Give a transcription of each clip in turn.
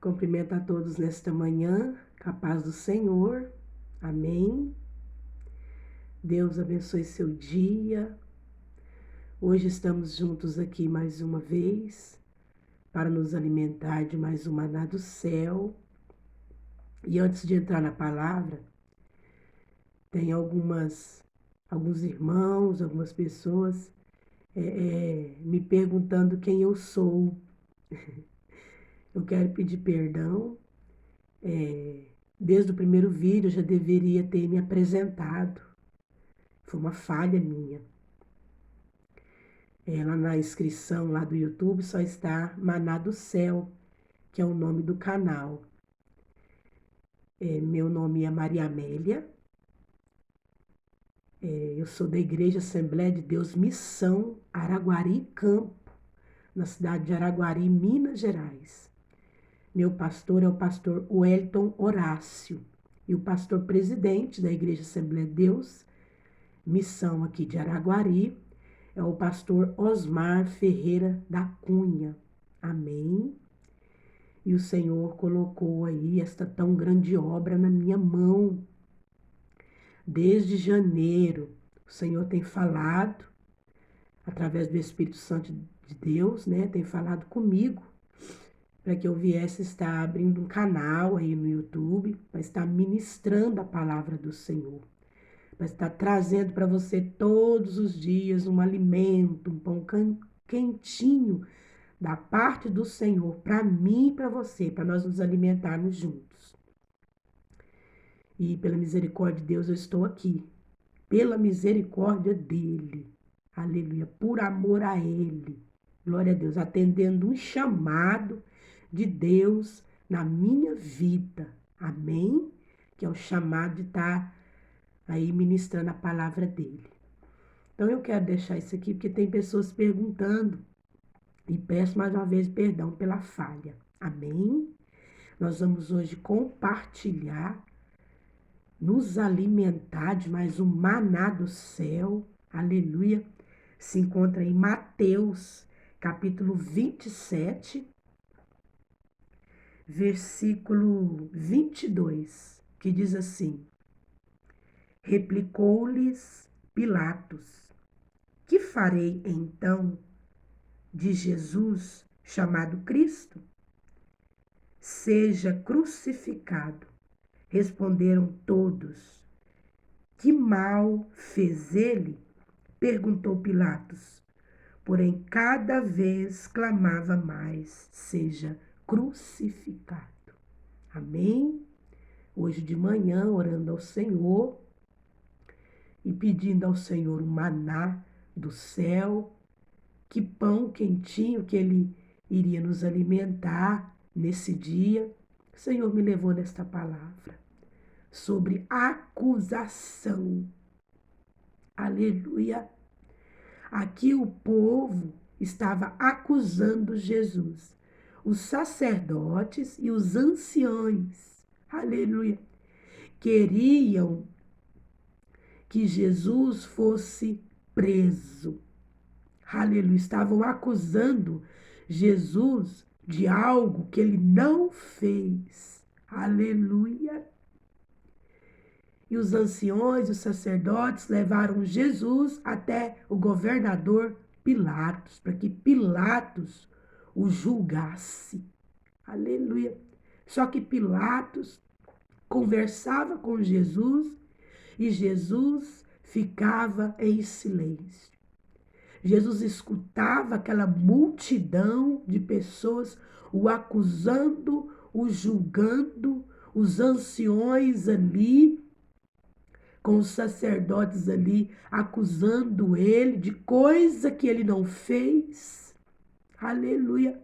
Cumprimento a todos nesta manhã, com a paz do Senhor, amém. Deus abençoe seu dia. Hoje estamos juntos aqui mais uma vez para nos alimentar de mais um maná do céu. E antes de entrar na palavra, tem alguns irmãos, algumas pessoas me perguntando quem eu sou. Eu quero pedir perdão. Desde o primeiro vídeo eu já deveria ter me apresentado. Foi uma falha minha. Lá na inscrição lá do YouTube só está Maná do Céu, que é o nome do canal. Meu nome é Maria Amélia. Eu sou da Igreja Assembleia de Deus Missão Araguari Campo, na cidade de Araguari, Minas Gerais. Meu pastor é o pastor Wellington Horácio e o pastor presidente da Igreja Assembleia de Deus Missão aqui de Araguari é o pastor Osmar Ferreira da Cunha. Amém? E o Senhor colocou aí esta tão grande obra na minha mão. Desde janeiro, o Senhor tem falado, através do Espírito Santo de Deus, né? Tem falado comigo, para que eu viesse estar abrindo um canal aí no YouTube, para estar ministrando a palavra do Senhor. Vai estar trazendo para você todos os dias um alimento, um pão quentinho da parte do Senhor, para mim e para você, para nós nos alimentarmos juntos. E pela misericórdia de Deus eu estou aqui, pela misericórdia dEle, aleluia, por amor a Ele, glória a Deus, atendendo um chamado de Deus na minha vida, amém? Que é o chamado de estar aí ministrando a palavra dele. Então eu quero deixar isso aqui porque tem pessoas perguntando e peço mais uma vez perdão pela falha. Amém? Nós vamos hoje compartilhar, nos alimentar de mais um maná do céu. Aleluia. Se encontra em Mateus, capítulo 27, versículo 22, que diz assim: Replicou-lhes Pilatos: Que farei então de Jesus chamado Cristo? Seja crucificado. Responderam todos. Que mal fez ele? Perguntou Pilatos. Porém, cada vez clamava mais: seja crucificado. Amém? Hoje de manhã, orando ao Senhor e pedindo ao Senhor um maná do céu, que pão quentinho que Ele iria nos alimentar nesse dia. O Senhor me levou nesta palavra sobre acusação. Aleluia. Aqui o povo estava acusando Jesus. Os sacerdotes e os anciões, aleluia, queriam que Jesus fosse preso. Aleluia, estavam acusando Jesus de algo que ele não fez. Aleluia. E os anciões, os sacerdotes levaram Jesus até o governador Pilatos, para que Pilatos o julgasse. Aleluia. Só que Pilatos conversava com Jesus e Jesus ficava em silêncio. Jesus escutava aquela multidão de pessoas o acusando, o julgando, os anciões ali, com os sacerdotes ali, acusando ele de coisa que ele não fez. Aleluia.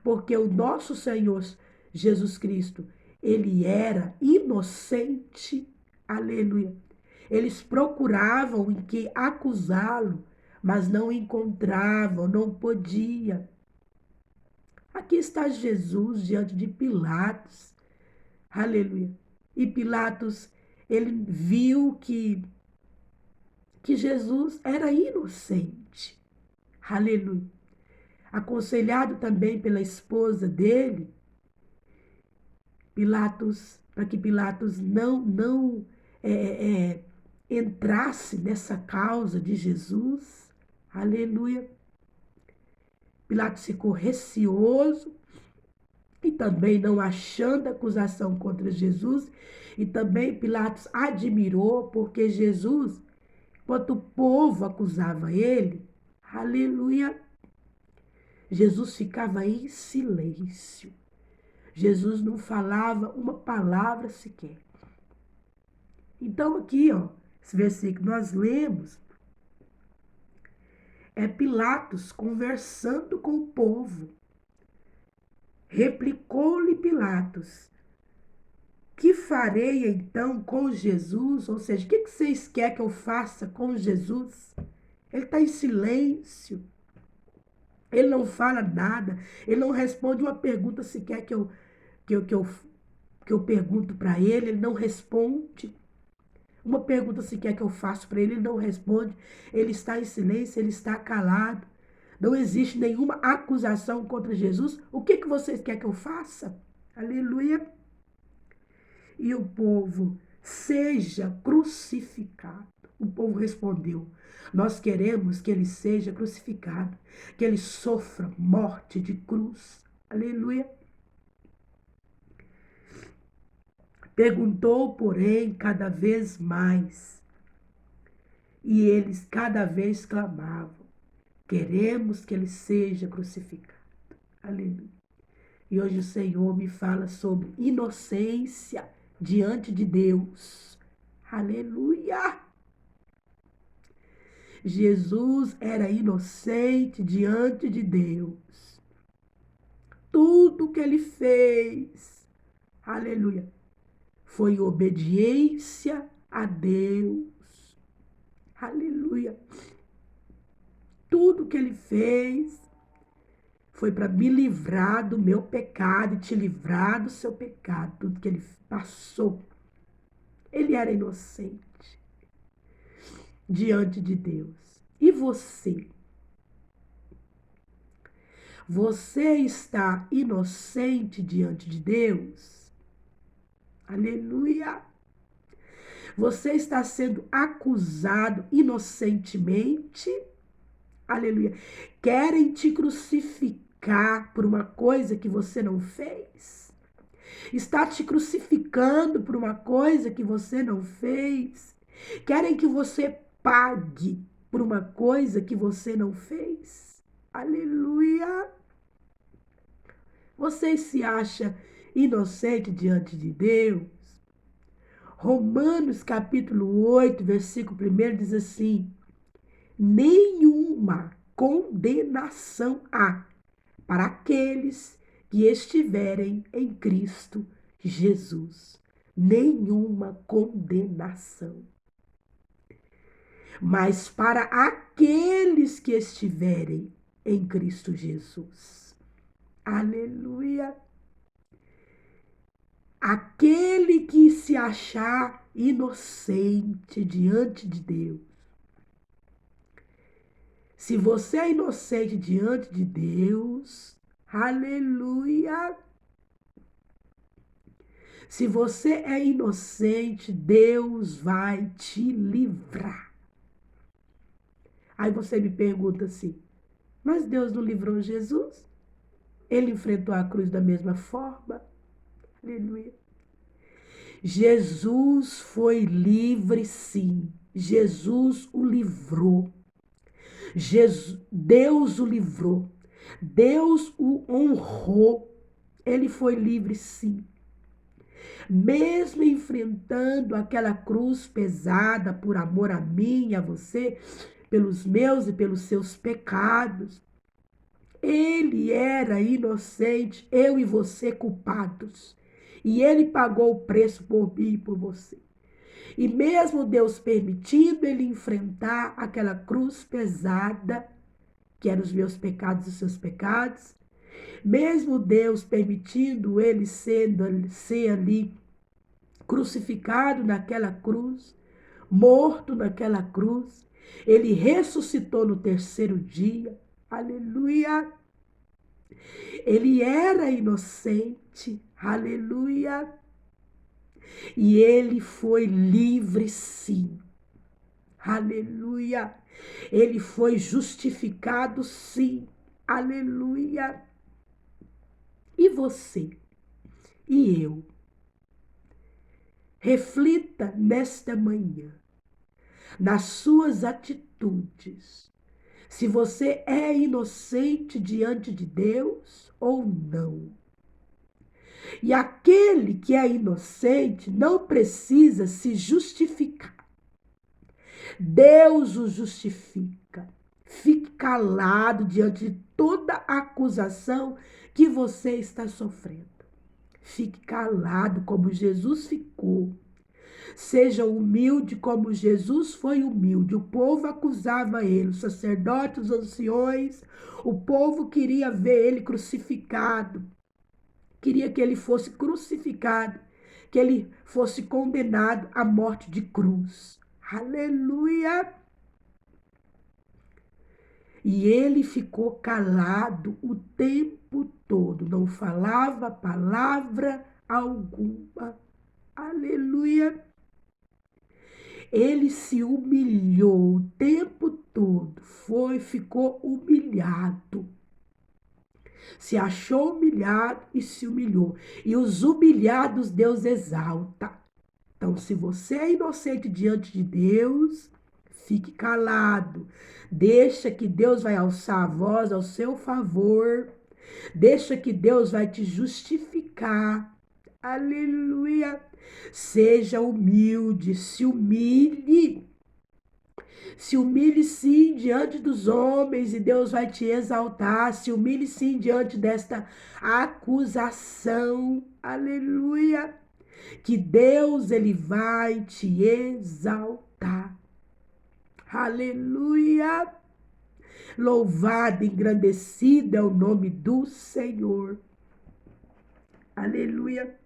Porque o nosso Senhor Jesus Cristo, ele era inocente. Aleluia. Eles procuravam em que acusá-lo, mas não encontravam, não podia. Aqui está Jesus diante de Pilatos. Aleluia. E Pilatos, ele viu que Jesus era inocente. Aleluia. Aconselhado também pela esposa dele, para que Pilatos não entrasse nessa causa de Jesus. Aleluia. Pilatos ficou receoso e também não achando acusação contra Jesus. E também Pilatos admirou porque Jesus, enquanto o povo acusava ele, aleluia, Jesus ficava em silêncio. Jesus não falava uma palavra sequer. Então aqui, ó, esse versículo que nós lemos, é Pilatos conversando com o povo. Replicou-lhe Pilatos: que farei então com Jesus? Ou seja, o que vocês querem que eu faça com Jesus? Ele está em silêncio. Ele não fala nada. Ele não responde uma pergunta sequer que eu pergunto para ele. Ele não responde. Uma pergunta sequer que eu faço para ele, ele não responde. Ele está em silêncio, ele está calado. Não existe nenhuma acusação contra Jesus. O que vocês querem que eu faça? Aleluia. E o povo: seja crucificado. O povo respondeu: nós queremos que ele seja crucificado, que ele sofra morte de cruz. Aleluia. Perguntou, porém, cada vez mais. E eles cada vez clamavam: queremos que ele seja crucificado. Aleluia. E hoje o Senhor me fala sobre inocência diante de Deus. Aleluia! Jesus era inocente diante de Deus. Tudo que ele fez, aleluia, foi obediência a Deus. Aleluia. Tudo que ele fez foi para me livrar do meu pecado e te livrar do seu pecado. Tudo que ele passou. Ele era inocente diante de Deus. E você? Você está inocente diante de Deus? Aleluia! Você está sendo acusado inocentemente? Aleluia! Querem te crucificar por uma coisa que você não fez? Está te crucificando por uma coisa que você não fez? Querem que você pague por uma coisa que você não fez? Aleluia! Você se acha inocente diante de Deus? Romanos capítulo 8, versículo 1 diz assim: nenhuma condenação há para aqueles que estiverem em Cristo Jesus. Nenhuma condenação. Mas para aqueles que estiverem em Cristo Jesus. Aleluia! Aquele que se achar inocente diante de Deus. Se você é inocente diante de Deus, aleluia! Se você é inocente, Deus vai te livrar. Aí você me pergunta assim, mas Deus não livrou Jesus? Ele enfrentou a cruz da mesma forma? Aleluia. Jesus foi livre, sim. Jesus o livrou. Deus o livrou. Deus o honrou. Ele foi livre, sim. Mesmo enfrentando aquela cruz pesada por amor a mim e a você, pelos meus e pelos seus pecados, ele era inocente, eu e você culpados. E ele pagou o preço por mim e por você. E mesmo Deus permitindo ele enfrentar aquela cruz pesada, que eram os meus pecados e os seus pecados, mesmo Deus permitindo ele ser ali crucificado naquela cruz, morto naquela cruz, ele ressuscitou no terceiro dia. Aleluia! Ele era inocente, aleluia, e ele foi livre, sim, aleluia. Ele foi justificado, sim, aleluia. E você? E eu? Reflita nesta manhã, nas suas atitudes, se você é inocente diante de Deus ou não. E aquele que é inocente não precisa se justificar. Deus o justifica. Fique calado diante de toda acusação que você está sofrendo. Fique calado como Jesus ficou. Seja humilde como Jesus foi humilde. O povo acusava ele, os sacerdotes, os anciões. O povo queria ver ele crucificado. Queria que ele fosse crucificado, que ele fosse condenado à morte de cruz. Aleluia! E ele ficou calado o tempo todo, não falava palavra alguma. Aleluia! Ele se humilhou o tempo todo, ficou humilhado. Se achou humilhado e se humilhou. E os humilhados Deus exalta. Então, se você é inocente diante de Deus, fique calado. Deixa que Deus vai alçar a voz ao seu favor. Deixa que Deus vai te justificar. Aleluia. Seja humilde, se humilhe. Se humilhe sim diante dos homens e Deus vai te exaltar. Se humilhe sim diante desta acusação. Aleluia. Que Deus ele vai te exaltar. Aleluia. Louvado, engrandecido é o nome do Senhor. Aleluia.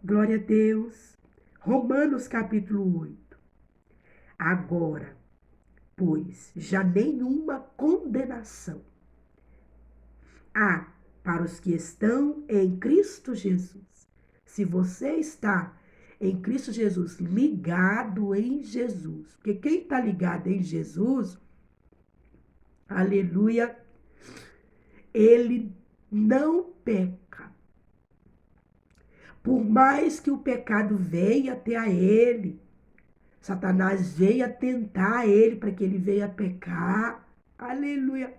Glória a Deus. Romanos capítulo 8. Agora, pois, já nenhuma condenação há para os que estão em Cristo Jesus. Se você está em Cristo Jesus, ligado em Jesus, porque quem está ligado em Jesus, aleluia, ele não peca. Por mais que o pecado venha até a ele, Satanás veio tentar ele para que ele venha pecar. Aleluia.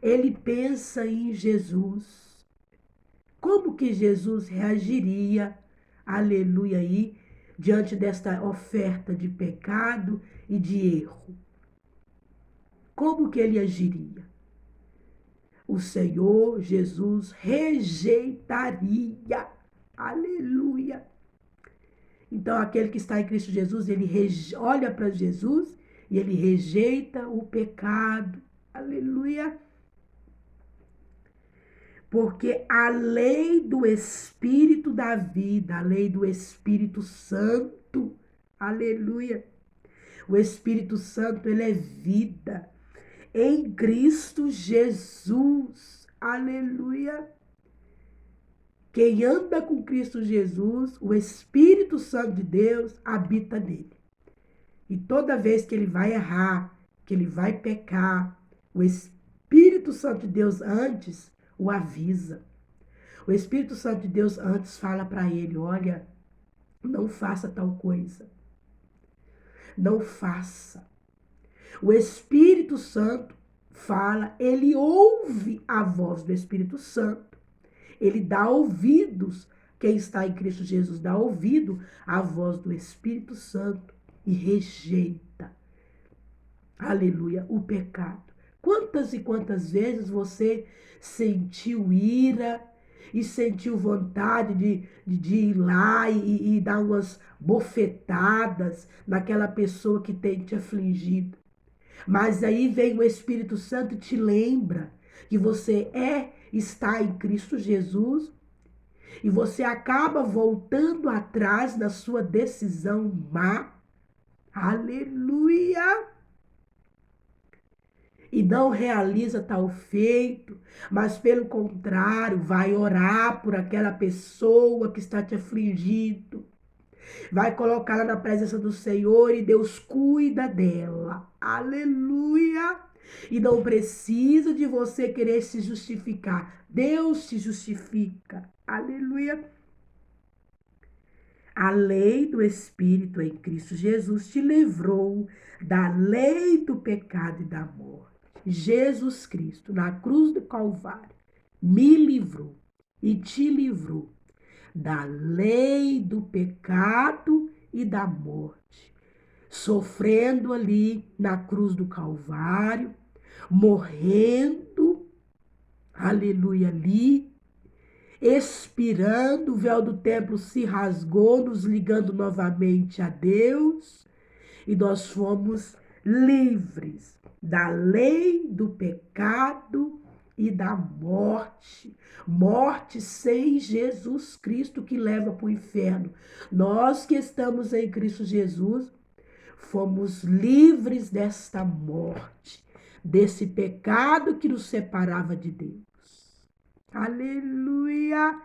Ele pensa em Jesus. Como que Jesus reagiria, aleluia, aí, diante desta oferta de pecado e de erro? Como que ele agiria? O Senhor Jesus rejeitaria. Aleluia. Então, aquele que está em Cristo Jesus, ele olha para Jesus e ele rejeita o pecado. Aleluia. Porque a lei do Espírito da vida, a lei do Espírito Santo, aleluia. O Espírito Santo, ele é vida em Cristo Jesus, aleluia. Quem anda com Cristo Jesus, o Espírito Santo de Deus habita nele. E toda vez que ele vai errar, que ele vai pecar, o Espírito Santo de Deus antes o avisa. O Espírito Santo de Deus antes fala para ele, olha, não faça tal coisa. Não faça. O Espírito Santo fala, ele ouve a voz do Espírito Santo. Ele dá ouvidos, quem está em Cristo Jesus dá ouvido à voz do Espírito Santo e rejeita, aleluia, o pecado. Quantas e quantas vezes você sentiu ira e sentiu vontade de ir lá e dar umas bofetadas naquela pessoa que tem te afligido? Mas aí vem o Espírito Santo e te lembra que você está em Cristo Jesus e você acaba voltando atrás na sua decisão má. Aleluia! e não realiza tal feito, mas pelo contrário, vai orar por aquela pessoa que está te afligindo, vai colocá-la na presença do Senhor e Deus cuida dela. Aleluia! E não precisa de você querer se justificar. Deus te justifica. Aleluia! A lei do Espírito em Cristo Jesus te livrou da lei do pecado e da morte. Jesus Cristo, na cruz do Calvário, me livrou e te livrou da lei do pecado e da morte. Sofrendo ali na cruz do Calvário, morrendo, aleluia, ali, expirando, o véu do templo se rasgou, nos ligando novamente a Deus, e nós fomos livres da lei do pecado e da morte. Morte sem Jesus Cristo que leva para o inferno. Nós que estamos em Cristo Jesus, fomos livres desta morte, desse pecado que nos separava de Deus. Aleluia!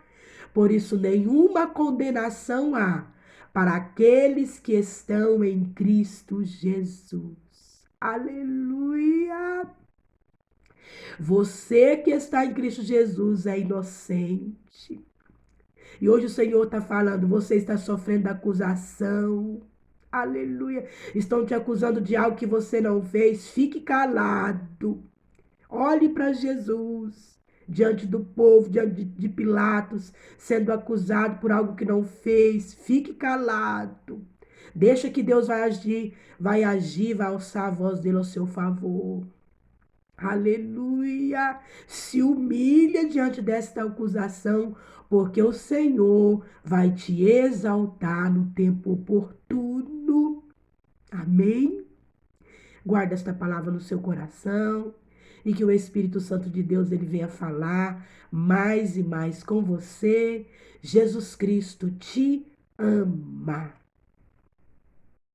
Por isso, nenhuma condenação há para aqueles que estão em Cristo Jesus. Aleluia! Você que está em Cristo Jesus é inocente. E hoje o Senhor está falando, você está sofrendo acusação. Aleluia! Estão te acusando de algo que você não fez. Fique calado. Olhe para Jesus, diante do povo, diante de Pilatos, sendo acusado por algo que não fez. Fique calado. Deixa que Deus vai agir, vai alçar a voz dele ao seu favor. Aleluia! Se humilha diante desta acusação, porque o Senhor vai te exaltar no tempo oportuno. Amém? Guarda esta palavra no seu coração e que o Espírito Santo de Deus ele venha falar mais e mais com você. Jesus Cristo te ama.